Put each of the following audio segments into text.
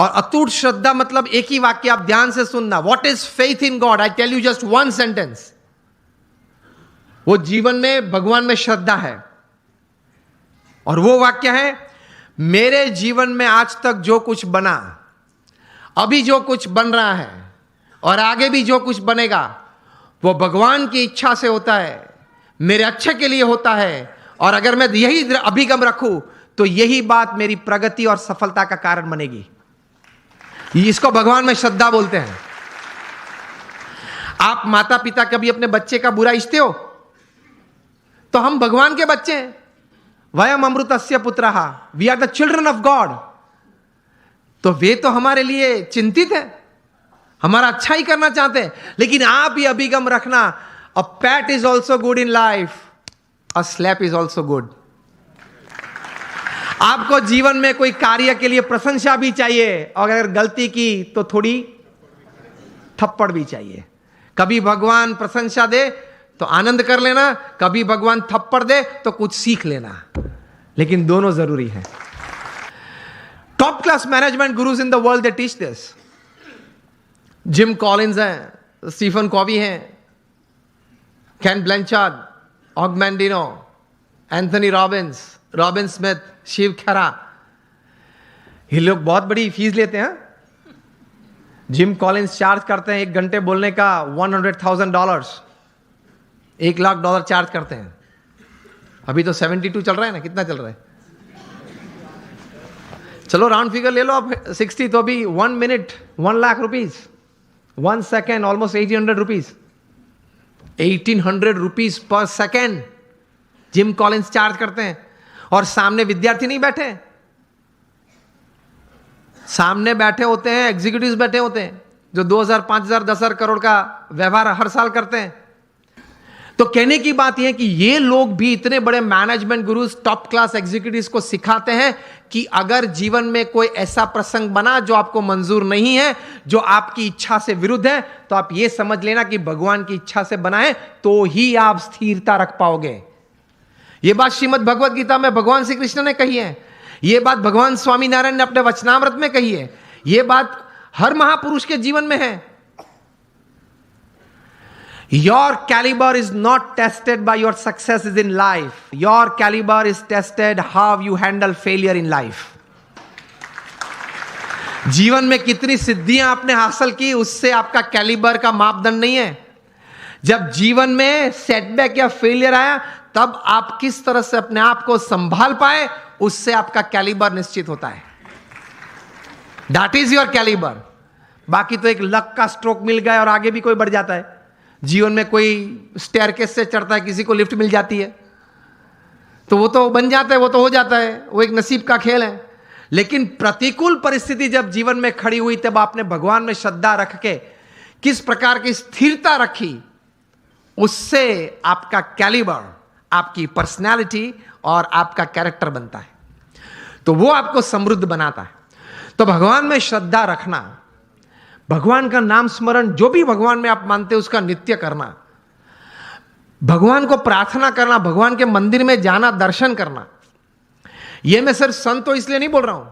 और अटूट श्रद्धा मतलब एक ही वाक्य, आप ध्यान से सुनना। What is faith in God? I tell you just one sentence. वो जीवन में भगवान में श्रद्धा है, और वो वाक्य है, मेरे जीवन में आज तक जो कुछ बना, अभी जो कुछ बन रहा है और आगे भी जो कुछ बनेगा, वो भगवान की इच्छा से होता है, मेरे अच्छे के लिए होता है। और अगर मैं यही अभिगम रखूं तो यही बात मेरी प्रगति और सफलता का कारण बनेगी। इसको भगवान में श्रद्धा बोलते हैं। आप माता पिता कभी अपने बच्चे का बुरा इच्छते हो? तो हम भगवान के बच्चे हैं। वयम अमृतस्य पुत्रः, we are the children of God. तो वे तो हमारे लिए चिंतित है, हमारा अच्छा ही करना चाहते हैं। लेकिन आप ये अभिगम रखना, a pat is also good in life, a slap is also good. आपको जीवन में कोई कार्य के लिए प्रशंसा भी चाहिए, और अगर गलती की तो थोड़ी थप्पड़ भी चाहिए। कभी भगवान प्रशंसा दे तो आनंद कर लेना, कभी भगवान थप्पड़ दे तो कुछ सीख लेना, लेकिन दोनों जरूरी है। Top class management gurus in the world they teach this. Jim Collins हैं, स्टीफन कॉवी हैं, Ken Blanchard, Og Mandino, Anthony Robbins, Robin Smith, Shiv Khera, ये लोग बहुत बड़ी फीस लेते हैं। जिम कॉलिंस चार्ज करते हैं 1 घंटे बोलने का $100,000, $1 लाख चार्ज करते हैं। अभी तो 72 चल रहा है ना, कितना चल रहा है? चलो राउंड फिगर ले लो आप, 60, तो अभी 1 मिनट $1 लाख, 1 सेकेंड ऑलमोस्ट ₹1,800, ₹1,800 पर सेकेंड जिम कॉलिंस चार्ज करते हैं। और सामने विद्यार्थी नहीं बैठे, सामने बैठे होते हैं एग्जीक्यूटिव्स बैठे होते हैं, जो 2,000, 5,000, 10,000 करोड़ का व्यवहार हर साल करते हैं। तो कहने की बात यह है कि ये लोग भी, इतने बड़े management gurus, top class executives को सिखाते हैं कि अगर जीवन में कोई ऐसा प्रसंग बना जो आपको मंजूर नहीं है, जो आपकी इच्छा से विरुद्ध है, तो आप ये समझ लेना कि भगवान की इच्छा से बना है, तो ही आप स्थिरता रख पाओगे। यह बात श्रीमद् भगवद गीता में भगवान श्री कृष्ण ने कही है, यह बात भगवान स्वामी नारायण ने अपने वचनामृत में कही है, यह बात हर महापुरुष के जीवन में है। Your caliber is not tested by your successes in life. Your caliber is tested how you handle failure in life. जीवन में कितनी सिद्धियां आपने हासिल की, उससे आपका कैलिबर का मापदंड नहीं है। जब जीवन में सेटबैक या फेलियर आया, तब आप किस तरह से अपने आप को संभाल पाए, उससे आपका कैलिबर निश्चित होता है। That is your caliber. बाकी तो एक लक का स्ट्रोक मिल गया और आगे भी कोई बढ़ जाता है। जीवन में कोई स्टेयरकेस से चढ़ता है, किसी को लिफ्ट मिल जाती है, तो वो तो बन जाता है, वो तो हो जाता है, वो एक नसीब का खेल है। लेकिन प्रतिकूल परिस्थिति जब जीवन में खड़ी हुई, तब आपने भगवान में श्रद्धा रख के किस प्रकार की स्थिरता रखी, उससे आपका कैलिबर, आपकी पर्सनैलिटी और आपका कैरेक्टर बनता है, तो वो आपको समृद्ध बनाता है। तो भगवान में श्रद्धा रखना, भगवान का नाम स्मरण, जो भी भगवान में आप मानते हैं उसका नित्य करना, भगवान को प्रार्थना करना, भगवान के मंदिर में जाना, दर्शन करना। यह मैं सिर्फ संत तो इसलिए नहीं बोल रहा हूं।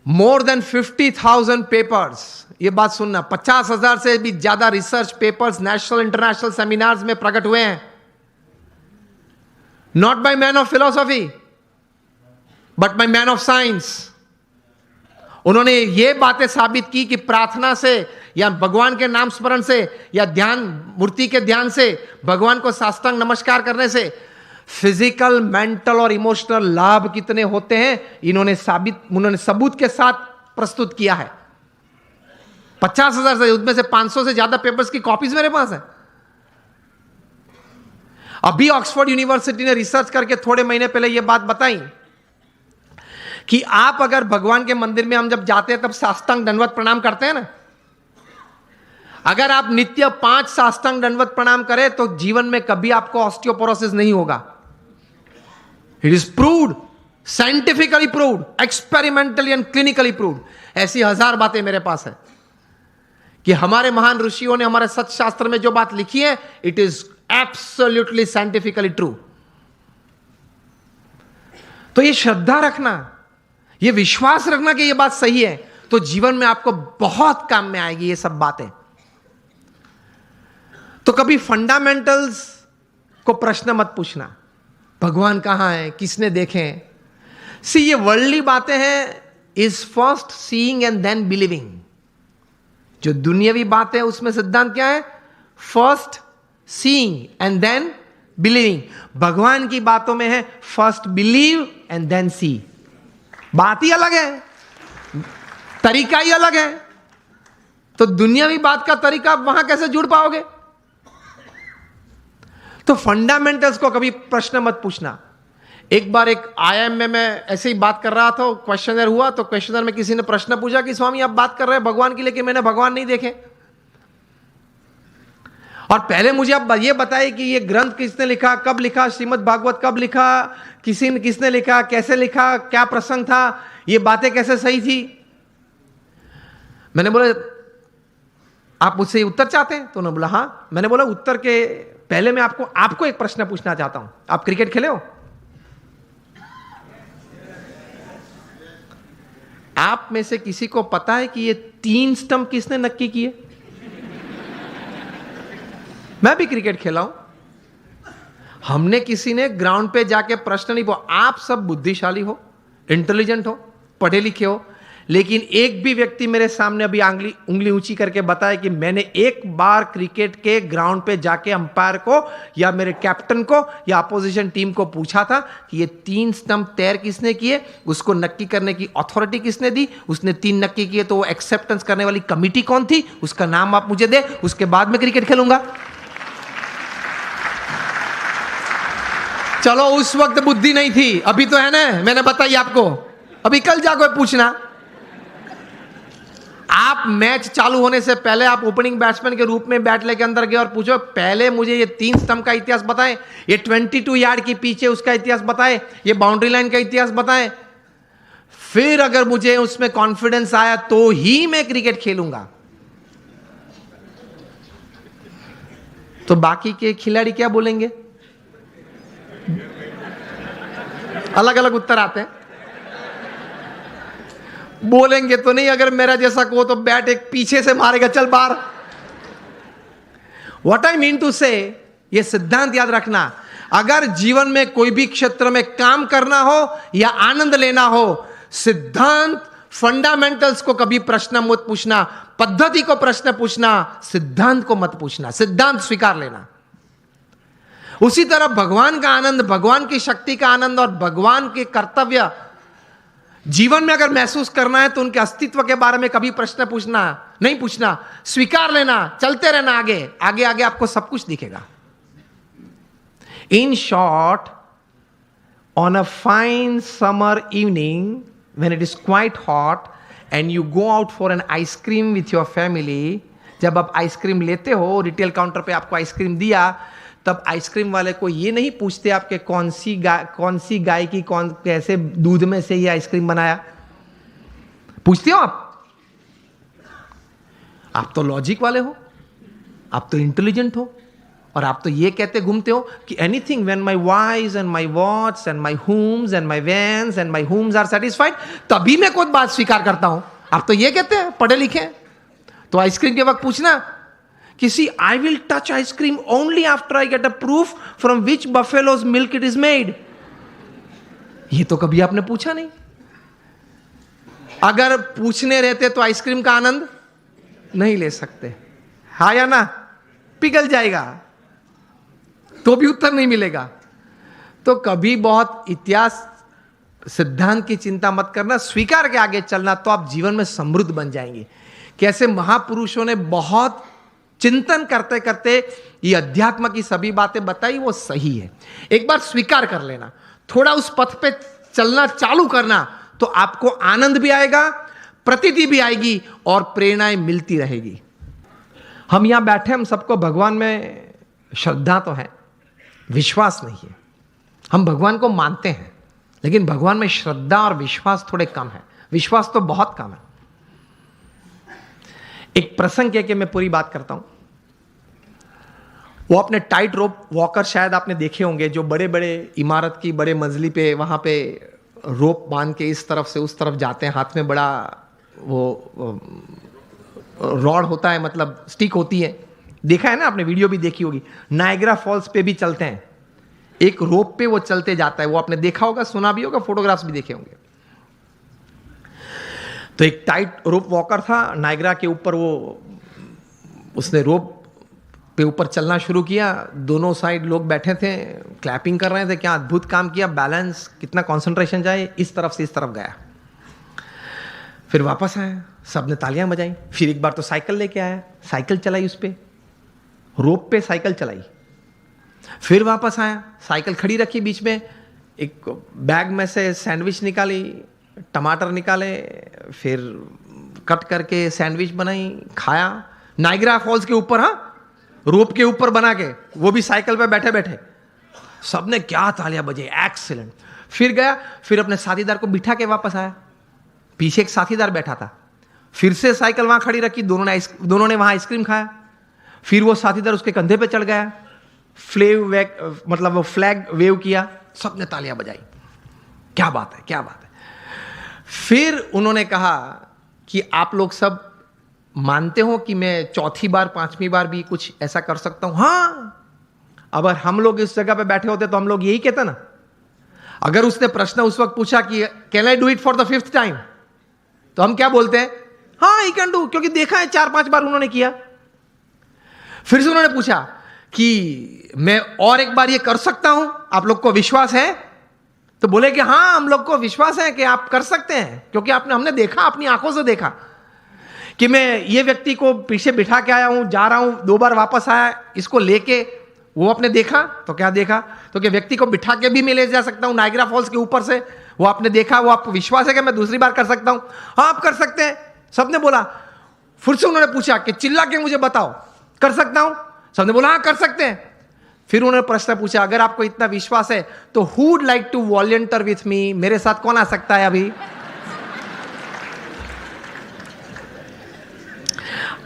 मोर देन 50,000 पेपर्स, यह बात सुनना, 50,000 से भी ज्यादा research papers national international seminars में प्रकट हुए हैं। Not by man of philosophy but by man of science. उन्होंने ये बातें साबित की कि प्रार्थना से या भगवान के नाम स्मरण से या ध्यान, मूर्ति के ध्यान से, भगवान को साष्टांग नमस्कार करने से फिजिकल, मेंटल और इमोशनल लाभ कितने होते हैं, उन्होंने सबूत के साथ प्रस्तुत किया है। 50,000 से, उसमें से 500 से ज्यादा पेपर्स की कॉपीज मेरे पास है। अभी ऑक्सफोर्ड यूनिवर्सिटी ने रिसर्च करके थोड़े महीने पहले यह बात बताई कि आप अगर भगवान के मंदिर में हम जब जाते हैं तब साष्टांग दंडवत प्रणाम करते हैं ना, अगर आप नित्य 5 साष्टांग दंडवत प्रणाम करें तो जीवन में कभी आपको ऑस्टियोपोरोसिस नहीं होगा। It is proved, scientifically proved, experimentally and clinically proved. ऐसी 1000 बातें मेरे पास है कि हमारे महान ऋषियों ने हमारे सत्य शास्त्र में जो बात लिखी है, it is absolutely scientifically true. तो ये श्रद्धा रखना, ये विश्वास रखना कि ये बात सही है, तो जीवन में आपको बहुत काम में आएगी ये सब बातें। तो कभी फंडामेंटल्स को प्रश्न मत पूछना, भगवान कहां है, किसने देखे। सी ये वर्ल्डली बातें हैं, is first seeing and then believing. जो दुनियावी बात है उसमें सिद्धांत क्या है, first seeing and then believing. भगवान की बातों में है first believe and then see. बात ही अलग है, तरीका ही अलग है। तो दुनियावी बात का तरीका आप वहां कैसे जुड़ पाओगे। तो फंडामेंटल्स को कभी प्रश्न मत पूछना। एक बार एक आईआईएम में मैं ऐसे ही बात कर रहा था, क्वेश्चनर हुआ, तो क्वेश्चनर में किसी ने प्रश्न पूछा कि स्वामी आप बात कर रहे हैं भगवान की, लेकिन मैंने भगवान नहीं देखे। और पहले मुझे आप ये बताइए कि ये ग्रंथ किसने लिखा, कब लिखा, श्रीमद् भागवत कब लिखा, किसने लिखा, कैसे लिखा, क्या प्रसंग था, ये बातें कैसे सही थी। मैंने बोला आप मुझसे उत्तर चाहते हैं, तो उन्होंने बोला हां। मैंने बोला उत्तर के पहले मैं आपको एक प्रश्न पूछना चाहता हूं, आप क्रिकेट खेले हो। आप में से किसी को पता है कि ये 3 स्टंप किसने नक्की किए। मैं भी क्रिकेट खेला हूं। हमने किसी ने ग्राउंड पे जाके प्रश्न नहीं पूछा। आप सब बुद्धिशाली हो, इंटेलिजेंट हो, पढ़े लिखे हो, लेकिन एक भी व्यक्ति मेरे सामने अभी उंगली ऊंची करके बताया कि मैंने एक बार क्रिकेट के ग्राउंड पे जाके अंपायर को या मेरे कैप्टन को या अपोजिशन टीम को पूछा था कि ये 3 स्टंप तैर किसने किए, उसको नक्की करने की अथॉरिटी किसने दी, उसने 3 नक्की किए तो वो एक्सेप्टेंस करने वाली कमिटी कौन थी, उसका नाम आप मुझे दे, उसके बाद मैं क्रिकेट खेलूंगा। चलो उस वक्त बुद्धि नहीं थी, अभी तो है ना, मैंने बताई आपको। अभी कल जाकर पूछना। आप मैच चालू होने से पहले आप ओपनिंग बैट्समैन के रूप में बैट लेके अंदर गए और पूछो पहले मुझे ये 3 स्टंप का इतिहास बताएं, ये 22 यार्ड के पीछे उसका इतिहास बताएं, ये बाउंड्री लाइन का इतिहास बताएं। फिर अगर मुझे उसमें कॉन्फिडेंस आया तो ही मैं क्रिकेट खेलूंगा। तो बाकी के खिलाड़ी क्या बोलेंगे, अलग अलग उत्तर आते हैं। बोलेंगे तो नहीं, अगर मेरा जैसा को तो बैट एक पीछे से मारेगा, चल बाहर। व्हाट आई मीन टू से, ये सिद्धांत याद रखना, अगर जीवन में कोई भी क्षेत्र में काम करना हो या आनंद लेना हो, सिद्धांत फंडामेंटल्स को कभी प्रश्न मत पूछना, पद्धति को प्रश्न पूछना, सिद्धांत को मत पूछना, सिद्धांत स्वीकार लेना। उसी तरह भगवान का आनंद, भगवान की शक्ति का आनंद और भगवान के कर्तव्य जीवन में अगर महसूस करना है तो उनके अस्तित्व के बारे में कभी प्रश्न नहीं पूछना, स्वीकार लेना, चलते रहना आगे आगे आगे, आपको सब कुछ दिखेगा। In short, on a fine summer evening when it is quite hot and you go out for an ice cream with your family, जब आप आइसक्रीम लेते हो, रिटेल काउंटर पे आपको आइसक्रीम दिया, तब आइसक्रीम वाले को ये नहीं पूछते आपके कौन सी गाय की कैसे दूध में से ये आइसक्रीम बनाया, पूछते हो आप तो लॉजिक वाले हो, आप तो इंटेलिजेंट हो, और आप तो ये कहते घूमते हो कि anything when my wives and my wards and my homes and my vans and my homes are satisfied, तभी मैं कोई बात स्वीकार करता हूं। आप तो ये कहते हैं, पढ़े लिखे। तो आइसक्रीम के वक्त पूछना किसी, I will touch ice cream only after I get a proof from which buffalo's milk it is made. ये तो कभी आपने पूछा नहीं। अगर पूछने रहते तो आइसक्रीम का आनंद नहीं ले सकते, हाँ या ना, पिघल जाएगा तो भी उत्तर नहीं मिलेगा। तो कभी बहुत इतिहास सिद्धांत की चिंता मत करना, स्वीकार के आगे चलना, तो आप जीवन में समृद्ध बन जाएंगे। कैसे महापुरुषों ने बहुत चिंतन करते करते ये अध्यात्म की सभी बातें बताई, वो सही है। एक बार स्वीकार कर लेना, थोड़ा उस पथ पे चलना चालू करना, तो आपको आनंद भी आएगा, प्रतीति भी आएगी और प्रेरणाएं मिलती रहेगी। हम यहां बैठे, हम सबको भगवान में श्रद्धा तो है, विश्वास नहीं है। हम भगवान को मानते हैं, लेकिन भगवान में श्रद्धा और विश्वास थोड़े कम है। विश्वास तो बहुत कम है। एक प्रसंग कह के मैं पूरी बात करता हूं। वो अपने टाइट रोप वॉकर शायद आपने देखे होंगे, जो बड़े बड़े इमारत की बड़े मंजिली पे वहां पे रोप बांध के इस तरफ से उस तरफ जाते हैं, हाथ में बड़ा वो रॉड होता है, मतलब स्टिक होती है, देखा है ना आपने, वीडियो भी देखी होगी। नायग्रा फॉल्स पे भी चलते हैं, एक रोप पे वो चलते जाता है, वो आपने देखा होगा, सुना भी होगा, फोटोग्राफ्स भी देखे होंगे। तो एक टाइट रोप वॉकर था नायग्रा के ऊपर, वो उसने रोप पे ऊपर चलना शुरू किया, दोनों साइड लोग बैठे थे, क्लैपिंग कर रहे थे, क्या अद्भुत काम किया, बैलेंस, कितना कंसंट्रेशन जाए, इस तरफ से इस तरफ गया। फिर वापस आया, सबने तालियां बजाई। फिर एक बार तो साइकिल लेके आया, साइकिल चलाई, उस पे रोप पे साइकिल चलाई। फिर वापस आया, साइकिल खड़ी रखी बीच में, एक बैग में से सैंडविच निकाली, टमाटर निकाले, फिर कट करके सैंडविच बनाई, खाया, नायग्रा फॉल्स के ऊपर, हाँ, रोप के ऊपर बना के, वो भी साइकिल पे बैठे बैठे। सबने क्या तालियां बजाई, एक्सीलेंट। फिर गया, फिर अपने साथीदार को बिठा के वापस आया, पीछे एक साथीदार बैठा था, फिर से साइकिल वहां खड़ी रखी, दोनों ने वहां आइसक्रीम खाया। फिर वो साथीदार उसके कंधे पे चढ़ गया, मतलब वो फ्लैग वेव किया, सबने तालियां बजाई, क्या बात है, क्या बात है। फिर उन्होंने कहा कि आप लोग सब मानते हो कि मैं चौथी बार पांचवी बार भी कुछ ऐसा कर सकता हूं? हाँ, अगर हम लोग इस जगह पे बैठे होते तो हम लोग यही कहते ना। अगर उसने प्रश्न उस वक्त पूछा कि can I do it for the 5th time, तो हम क्या बोलते हैं? हाँ, ही कैन डू, क्योंकि देखा है 4-5 बार उन्होंने किया। फिर से उन्होंने पूछा कि मैं और एक बार ये कर सकता हूं, आप लोग को विश्वास है? तो बोले कि हाँ, हम लोग को विश्वास है कि आप कर सकते हैं, क्योंकि हमने देखा, अपनी आंखों से देखा कि मैं ये व्यक्ति को पीछे बिठा के आया हूं, जा रहा हूं, 2 बार वापस आया, इसको लेके, वो आपने देखा। तो क्या देखा? तो कि व्यक्ति को बिठा के भी मैं ले जा सकता हूं नायग्रा फॉल्स के ऊपर से, वो आपने देखा, वो आपको विश्वास है कि मैं दूसरी बार कर सकता हूं? हाँ, आप कर सकते हैं, सबने बोला। फिर से उन्होंने पूछा कि चिल्ला के मुझे बताओ, कर सकता हूं? सबने बोला हाँ, कर सकते हैं। फिर उन्होंने प्रश्न पूछा, अगर आपको इतना विश्वास है तो who would like to volunteer with me, मेरे साथ कौन आ सकता है अभी?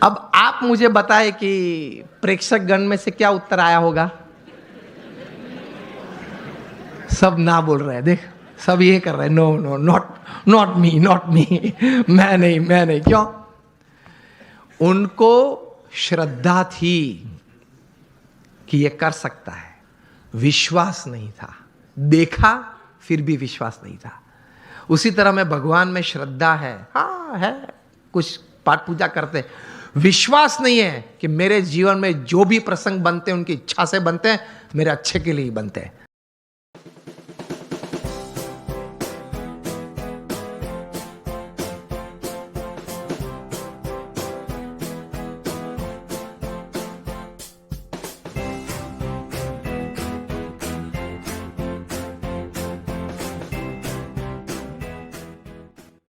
अब आप मुझे बताएं कि प्रेक्षक गण में से क्या उत्तर आया होगा? सब ना बोल रहे हैं, देख, सब ये कर रहे हैं, नो नो, नॉट मी, मैं नहीं। क्यों? उनको श्रद्धा थी कि ये कर सकता है, विश्वास नहीं था। देखा, फिर भी विश्वास नहीं था। उसी तरह में भगवान में श्रद्धा है, हाँ है, कुछ पाठ पूजा करते, विश्वास नहीं है कि मेरे जीवन में जो भी प्रसंग बनते हैं उनकी इच्छा से बनते हैं, मेरे अच्छे के लिए ही बनते हैं।